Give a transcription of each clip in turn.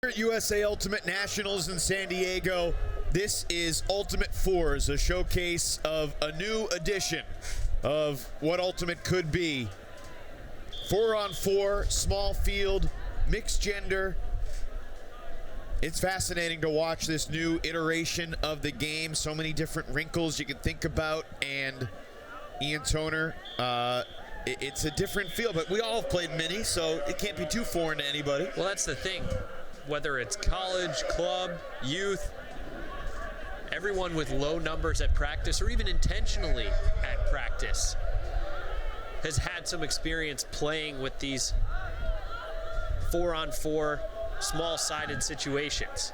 At USA Ultimate Nationals in San Diego, this is Ultimate 4's, a showcase of a new edition of what Ultimate could be. 4-on-4, small field, mixed gender. It's fascinating to watch this new iteration of the game. So many different wrinkles you can think about. And Ian Toner, it's a different feel, but we all have played mini, so it can't be too foreign to anybody. Well, that's the thing. Whether it's college, club, youth, everyone with low numbers at practice or even intentionally at practice has had some experience playing with these 4-on-4 small-sided situations.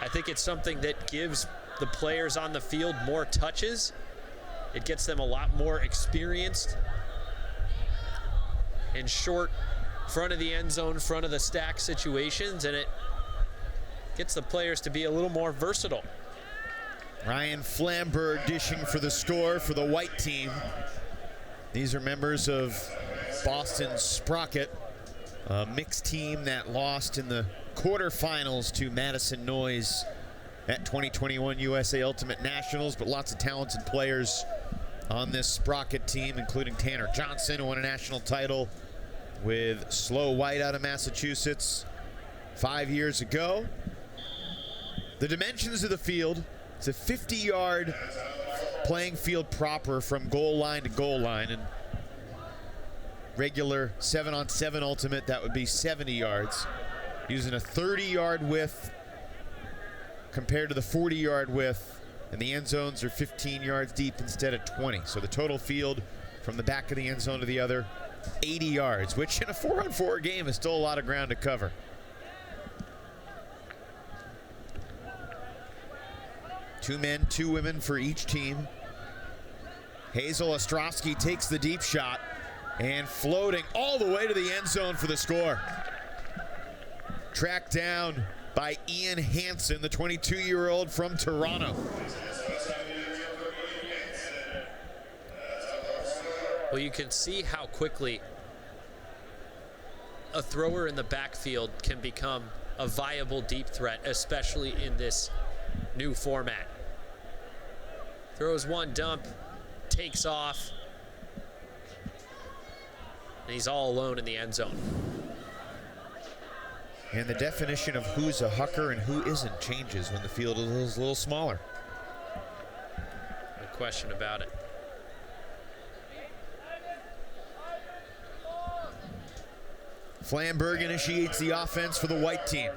I think it's something that gives the players on the field more touches. It gets them a lot more experienced in short front of the end zone, front of the stack situations, and it gets the players to be a little more versatile. Ryan Flamberg dishing for the score for the white team. These are members of Boston's Sprocket, a mixed team that lost in the quarterfinals to Madison Noise at 2021 USA Ultimate Nationals, but lots of talented players on this Sprocket team, including Tanner Johnson, who won a national title with Slow White out of Massachusetts 5 years ago. The dimensions of the field, it's a 50-yard playing field proper from goal line to goal line, and regular 7-on-7 ultimate, that would be 70 yards, using a 30-yard width compared to the 40-yard width, and the end zones are 15 yards deep instead of 20. So the total field from the back of the end zone to the other, 80 yards, which in a 4-on-4 game is still a lot of ground to cover. Two men, two women for each team. Hazel Ostrowski takes the deep shot and floating all the way to the end zone for the score. Tracked down by Ian Hansen, the 22-year-old from Toronto. Well, you can see how quickly a thrower in the backfield can become a viable deep threat, especially in this new format. Throws one dump, takes off, and he's all alone in the end zone. And the definition of who's a hucker and who isn't changes when the field is a little smaller. No question about it. Flamberg initiates the offense for the white team.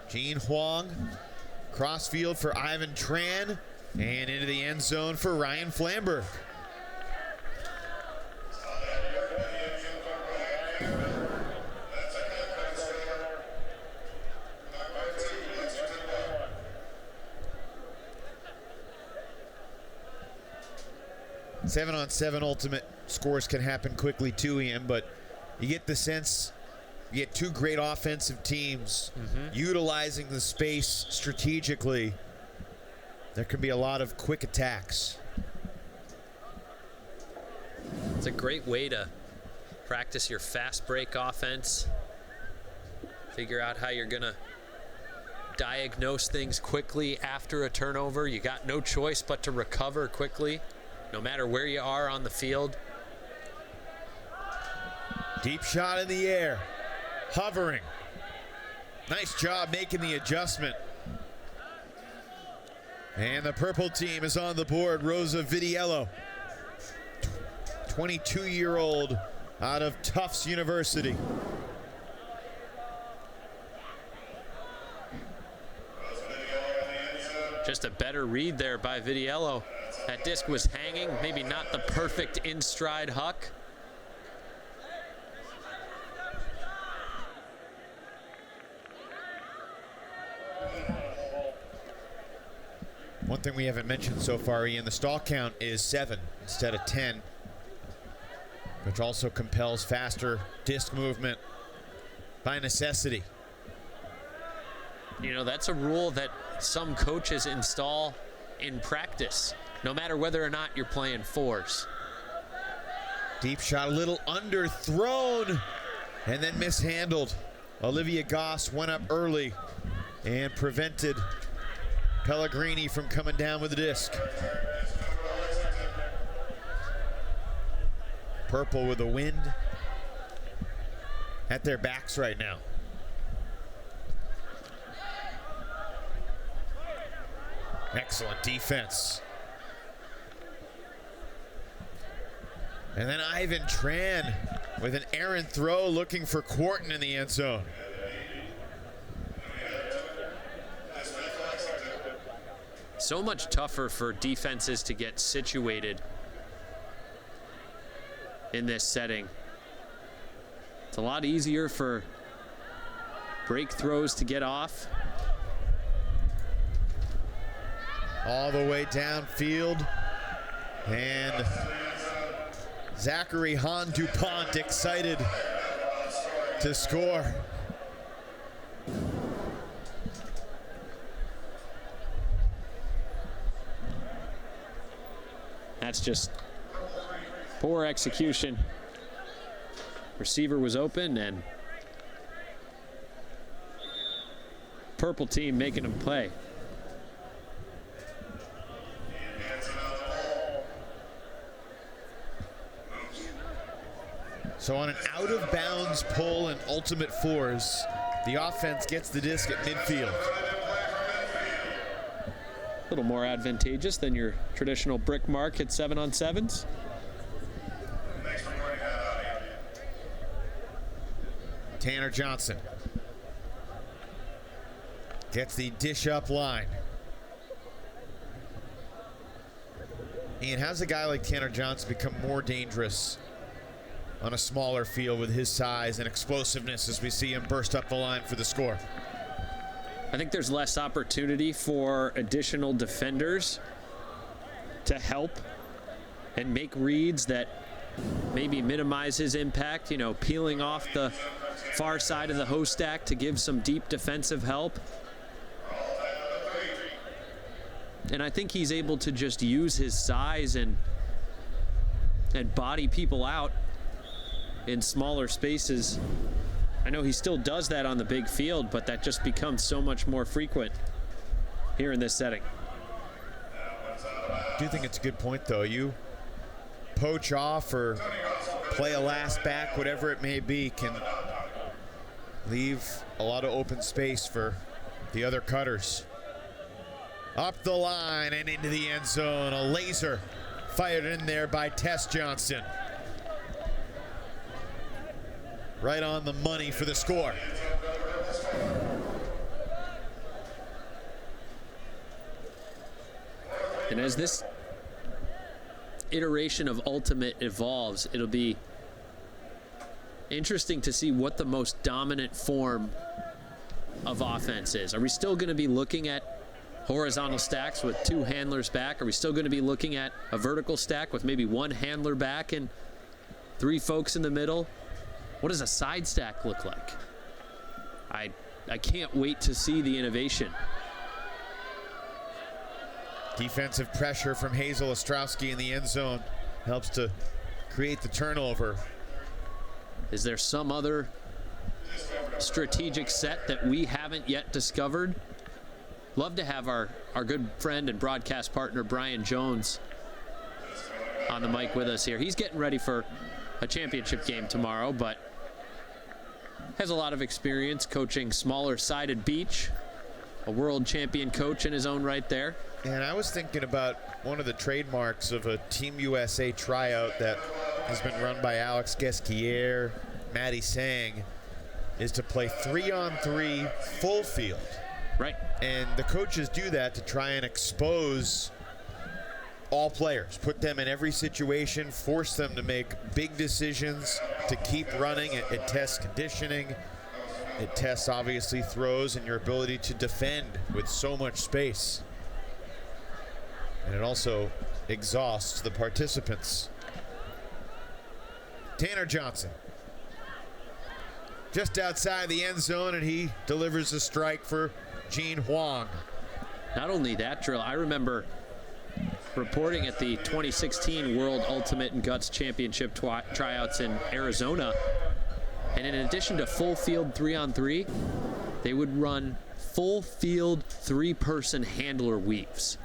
Gene Huang, crossfield for Ivan Tran, and into the end zone for Ryan Flamberg. Seven-on-7 ultimate scores can happen quickly too, Ian, but you get the sense you get two great offensive teams utilizing the space strategically. There can be a lot of quick attacks. It's a great way to practice your fast break offense. Figure out how you're gonna diagnose things quickly after a turnover. You got no choice but to recover quickly, no matter where you are on the field. Deep shot in the air, hovering. Nice job making the adjustment. And the purple team is on the board. Rosa Vidiello, 22-year-old out of Tufts University. Just a better read there by Vidiello. That disc was hanging, maybe not the perfect in-stride huck. One thing we haven't mentioned so far, Ian, the stall count is 7 instead of 10, which also compels faster disc movement by necessity. You know, that's a rule that some coaches install in practice, no matter whether or not you're playing 4's. Deep shot, a little underthrown, and then mishandled. Olivia Goss went up early and prevented Pellegrini from coming down with the disc. Purple with the wind at their backs right now. Excellent defense. And then Ivan Tran with an errant throw looking for Quarton in the end zone. So much tougher for defenses to get situated in this setting. It's a lot easier for break throws to get off. All the way downfield. And Zachary Hahn DuPont excited to score. That's just poor execution. Receiver was open and purple team making him play. So on an out-of-bounds pull and ultimate 4's, the offense gets the disc at midfield. A little more advantageous than your traditional brick mark at 7-on-7s. Tanner Johnson gets the dish up line. Ian, how's a guy like Tanner Johnson become more dangerous on a smaller field with his size and explosiveness as we see him burst up the line for the score? I think there's less opportunity for additional defenders to help and make reads that maybe minimize his impact, you know, peeling off the far side of the host stack to give some deep defensive help. And I think he's able to just use his size and body people out in smaller spaces. I know he still does that on the big field, but that just becomes so much more frequent here in this setting. I do think it's a good point, though. You poach off or play a last back, whatever it may be, can leave a lot of open space for the other cutters. Up the line and into the end zone. A laser fired in there by Tess Johnson. Right on the money for the score. And as this iteration of Ultimate evolves, it'll be interesting to see what the most dominant form of offense is. Are we still going to be looking at horizontal stacks with two handlers back? Are we still going to be looking at a vertical stack with maybe one handler back and three folks in the middle? What does a side stack look like? I can't wait to see the innovation. Defensive pressure from Hazel Ostrowski in the end zone helps to create the turnover. Is there some other strategic set that we haven't yet discovered? Love to have our good friend and broadcast partner Brian Jones on the mic with us here. He's getting ready for a championship game tomorrow, but has a lot of experience coaching smaller sided beach, a world champion coach in his own right there. And I was thinking about one of the trademarks of a Team USA tryout that has been run by Alex Guesquier, Maddie Sang, is to play 3-on-3 full field. Right. And the coaches do that to try and expose all players, put them in every situation, force them to make big decisions, to keep running. It tests conditioning. It tests, obviously, throws and your ability to defend with so much space. And it also exhausts the participants. Tanner Johnson, just outside the end zone, and he delivers a strike for Gene Huang. Not only that drill, I remember reporting at the 2016 World Ultimate and Guts Championship tryouts in Arizona. And in addition to full field 3-on-3, they would run full field 3-person handler weaves.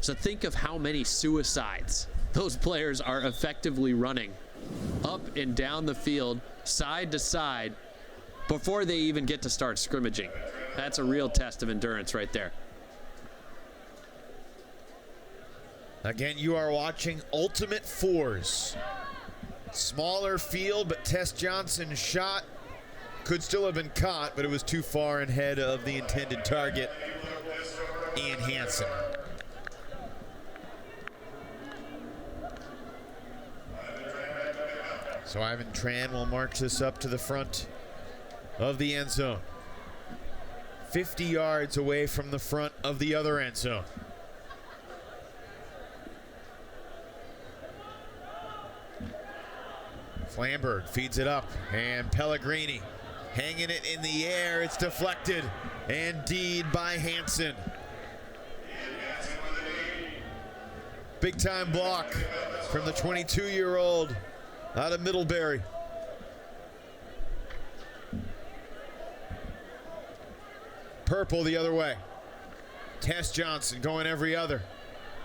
So think of how many suicides those players are effectively running up and down the field, side to side, before they even get to start scrimmaging. That's a real test of endurance right there. Again, you are watching Ultimate 4's. Smaller field, but Tess Johnson's shot could still have been caught, but it was too far ahead of the intended target, Ian Hansen. So Ivan Tran will march this up to the front of the end zone. 50 yards away from the front of the other end zone. Flamberg feeds it up, and Pellegrini hanging it in the air. It's deflected, indeed, by Hansen. Big time block from the 22-year-old out of Middlebury. Purple the other way. Tess Johnson going every other.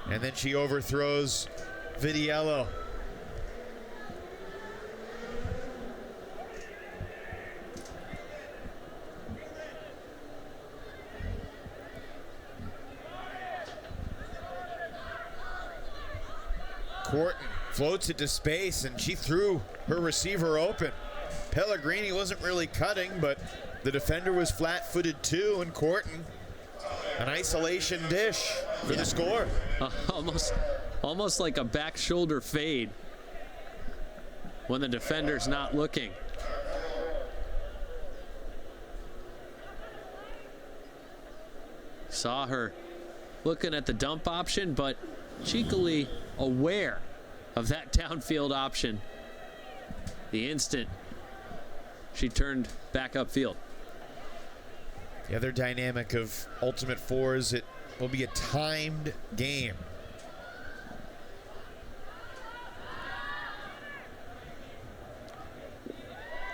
And then she overthrows Vidiello. Courtney floats it to space, and she threw her receiver open. Pellegrini wasn't really cutting, but the defender was flat-footed too, and Courtney, an isolation dish for the score. Almost like a back shoulder fade when the defender's not looking. Saw her looking at the dump option, but cheekily aware of that downfield option the instant she turned back upfield. The other dynamic of Ultimate 4's, it will be a timed game.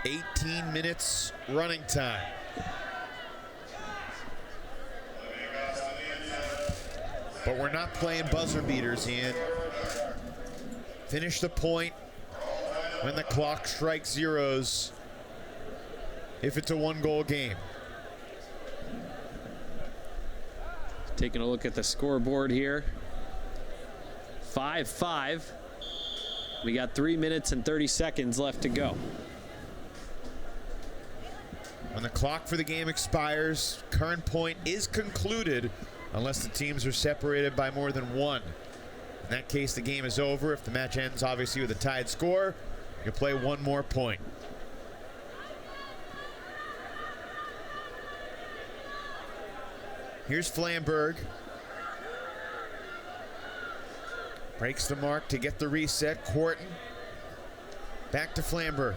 $18 minutes running time. But we're not playing buzzer beaters, Ian. Finish the point when the clock strikes zeros if it's a one-goal game. Taking a look at the scoreboard here. 5-5. We got 3 minutes and 30 seconds left to go. When the clock for the game expires, current point is concluded unless the teams are separated by more than one. In that case, the game is over. If the match ends, obviously, with a tied score, you play one more point. Here's Flamberg. Breaks the mark to get the reset. Courtney. Back to Flamberg.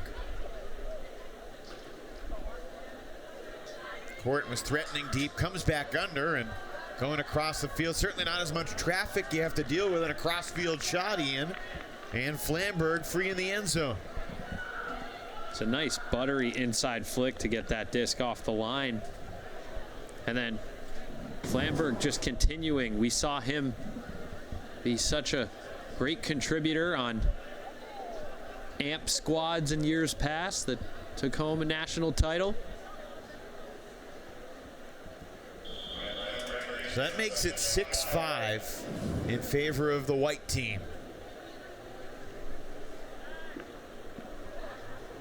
Courtney was threatening deep, comes back under, and going across the field. Certainly not as much traffic you have to deal with in a cross-field shot, Ian. And Flamberg free in the end zone. It's a nice buttery inside flick to get that disc off the line. And then Flamberg just continuing. We saw him be such a great contributor on AMP squads in years past that took home a national title. So that makes it 6-5 in favor of the white team.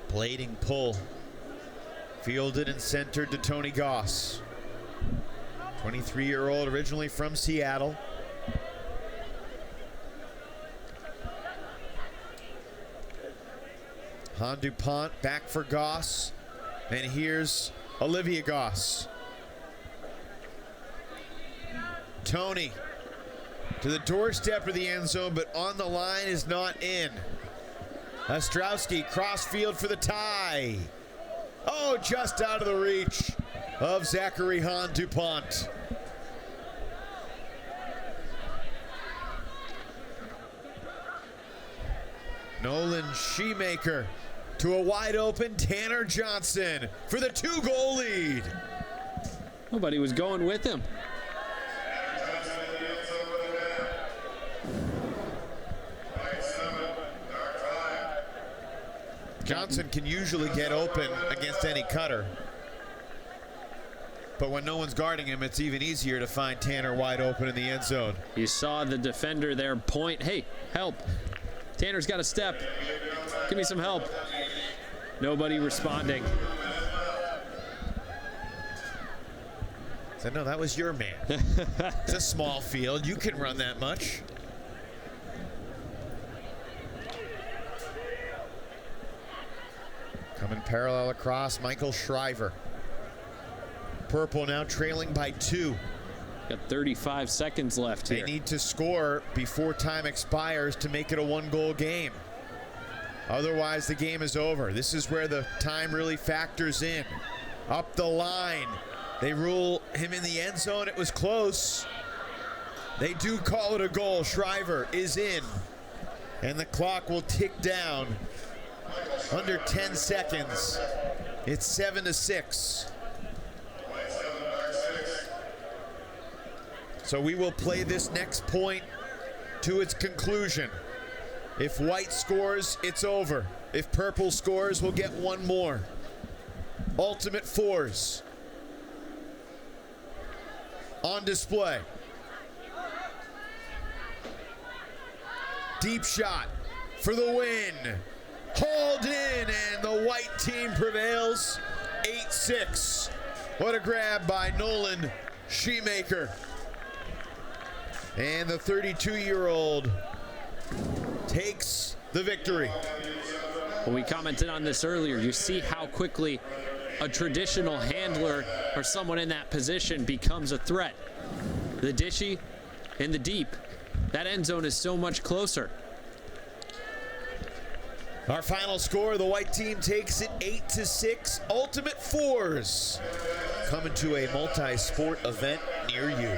Blading pull. Fielded and centered to Tony Goss. 23-year-old, originally from Seattle. Han DuPont back for Goss. And here's Olivia Goss. Tony to the doorstep of the end zone, but on the line is not in. Ostrowski crossfield for the tie. Oh, just out of the reach of Zachary Han DuPont. Nolan Shoemaker to a wide open Tanner Johnson for the 2-goal lead. Nobody was going with him. Johnson can usually get open against any cutter. But when no one's guarding him, it's even easier to find Tanner wide open in the end zone. You saw the defender there point, hey, help. Tanner's got a step. Give me some help. Nobody responding. So no, that was your man. It's a small field. You can run that much. Coming parallel across, Michael Shriver. Purple now trailing by 2. Got 35 seconds left here. They need to score before time expires to make it a 1-goal game. Otherwise, the game is over. This is where the time really factors in. Up the line. They rule him in the end zone. It was close. They do call it a goal. Shriver is in. And the clock will tick down. Under 10 seconds. It's 7-6. So we will play this next point to its conclusion. If white scores, it's over. If purple scores, we'll get one more. Ultimate 4's on display. Deep shot for the win. Hauled in, and the white team prevails 8-6. What a grab by Nolan Shoemaker. And the 32-year-old takes the victory. Well, we commented on this earlier. You see how quickly a traditional handler or someone in that position becomes a threat. The dishy and the deep. That end zone is so much closer. Our final score, the white team takes it 8-6. Ultimate 4's coming to a multi-sport event near you.